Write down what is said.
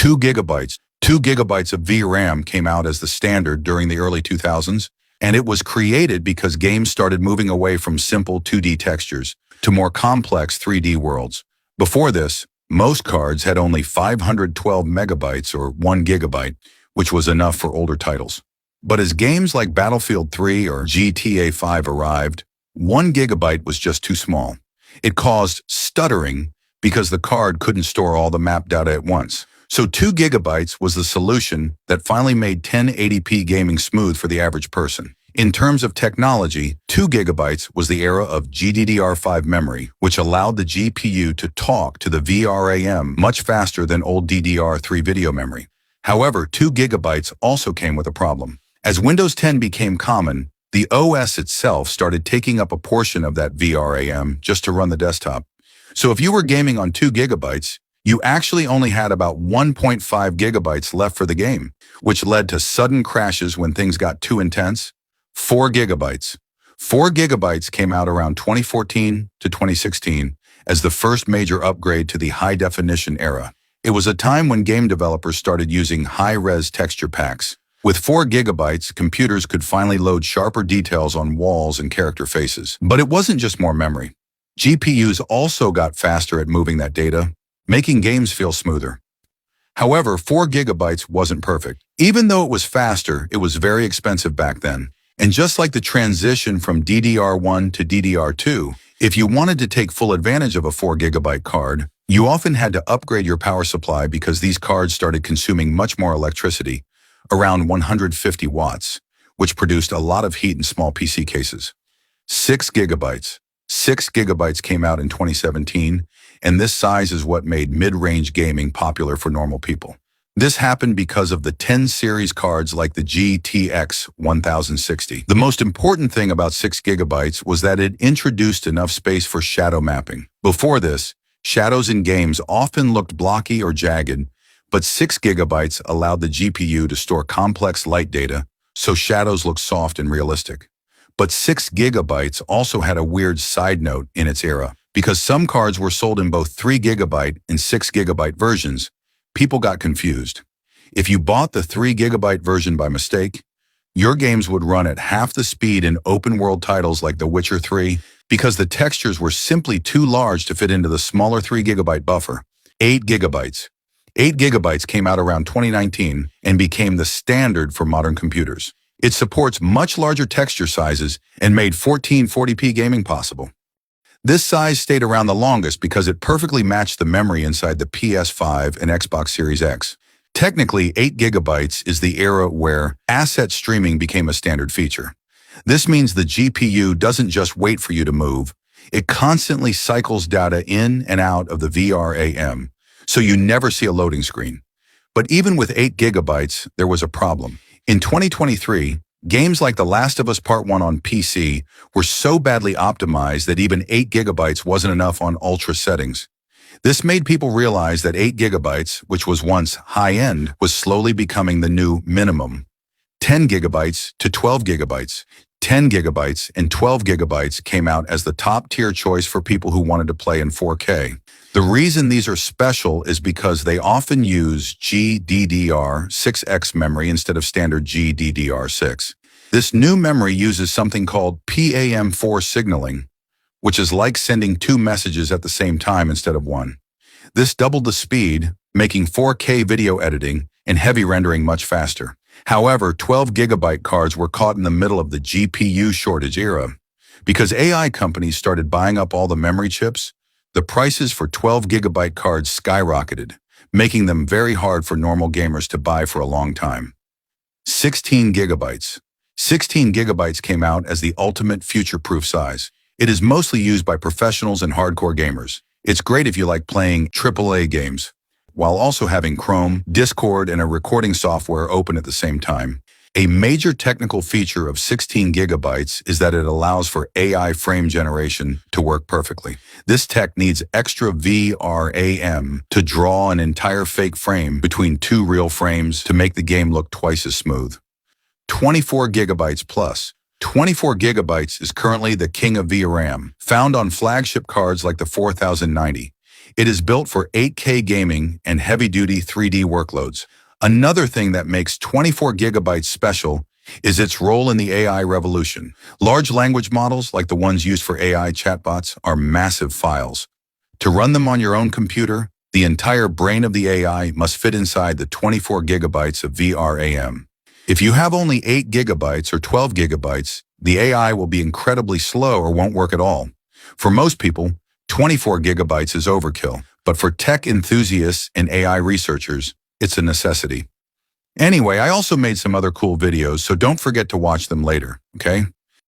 2 gigabytes. 2 gigabytes of VRAM came out as the standard during the early 2000s, and it was created because games started moving away from simple 2D textures to more complex 3D worlds. Before this, most cards had only 512 megabytes or 1 gigabyte, which was enough for older titles. But as games like Battlefield 3 or GTA 5 arrived, 1 gigabyte was just too small. It caused stuttering because the card couldn't store all the map data at once. So 2 gigabytes was the solution that finally made 1080p gaming smooth for the average person. In terms of technology, 2 gigabytes was the era of GDDR5 memory, which allowed the GPU to talk to the VRAM much faster than old DDR3 video memory. However, 2 gigabytes also came with a problem. As Windows 10 became common, the OS itself started taking up a portion of that VRAM just to run the desktop. So if you were gaming on 2 gigabytes, you actually only had about 1.5 gigabytes left for the game, which led to sudden crashes when things got too intense. 4 gigabytes. 4 gigabytes came out around 2014 to 2016 as the first major upgrade to the high-definition era. It was a time when game developers started using high-res texture packs. With 4 gigabytes, computers could finally load sharper details on walls and character faces. But it wasn't just more memory. GPUs also got faster at moving that data, making games feel smoother. However, 4 gigabytes wasn't perfect. Even though it was faster, it was very expensive back then. And just like the transition from DDR1 to DDR2, if you wanted to take full advantage of a 4 gigabyte card, you often had to upgrade your power supply because these cards started consuming much more electricity, around 150 watts, which produced a lot of heat in small PC cases. 6 gigabytes. 6 gigabytes came out in 2017, and this size is what made mid-range gaming popular for normal people. This happened because of the 10 series cards like the GTX 1060. The most important thing about 6 gigabytes was that it introduced enough space for shadow mapping. Before this, shadows in games often looked blocky or jagged, but 6 gigabytes allowed the GPU to store complex light data, so shadows looked soft and realistic. But 6 gigabytes also had a weird side note in its era. Because some cards were sold in both 3 gigabyte and 6 gigabyte versions, people got confused. If you bought the 3 gigabyte version by mistake, your games would run at half the speed in open-world titles like The Witcher 3 because the textures were simply too large to fit into the smaller 3 gigabyte buffer. 8 gigabytes. 8 gigabytes came out around 2019 and became the standard for modern computers. It supports much larger texture sizes and made 1440p gaming possible. This size stayed around the longest because it perfectly matched the memory inside the PS5 and Xbox Series X. Technically, 8 gigabytes is the era where asset streaming became a standard feature. This means the GPU doesn't just wait for you to move. It constantly cycles data in and out of the VRAM, so you never see a loading screen. But even with 8 gigabytes, there was a problem. In 2023, games like The Last of Us Part 1 on PC were so badly optimized that even 8 gigabytes wasn't enough on ultra settings. This made people realize that 8 gigabytes, which was once high-end, was slowly becoming the new minimum. 10 gigabytes to 12 gigabytes. 10 gigabytes and 12 gigabytes came out as the top-tier choice for people who wanted to play in 4K. The reason these are special is because they often use GDDR6X memory instead of standard GDDR6. This new memory uses something called PAM4 signaling, which is like sending 2 messages at the same time instead of 1. This doubled the speed, making 4K video editing and heavy rendering much faster. However, 12 gigabyte cards were caught in the middle of the GPU shortage era. Because AI companies started buying up all the memory chips, the prices for 12 gigabyte cards skyrocketed, making them very hard for normal gamers to buy for a long time. 16 gigabytes. 16 gigabytes came out as the ultimate future-proof size. It is mostly used by professionals and hardcore gamers. It's great if you like playing AAA games, while also having Chrome, Discord, and a recording software open at the same time. A major technical feature of 16 gigabytes is that it allows for AI frame generation to work perfectly. This tech needs extra VRAM to draw an entire fake frame between 2 real frames to make the game look twice as smooth. 24 gigabytes plus. 24 gigabytes is currently the king of VRAM, found on flagship cards like the 4090. It is built for 8K gaming and heavy-duty 3D workloads. Another thing that makes 24 gigabytes special is its role in the AI revolution. Large language models, like the ones used for AI chatbots, are massive files. To run them on your own computer, the entire brain of the AI must fit inside the 24 gigabytes of VRAM. If you have only 8 gigabytes or 12 gigabytes, the AI will be incredibly slow or won't work at all. For most people, 24 gigabytes is overkill, but for tech enthusiasts and AI researchers, it's a necessity. Anyway, I also made some other cool videos, so don't forget to watch them later, okay?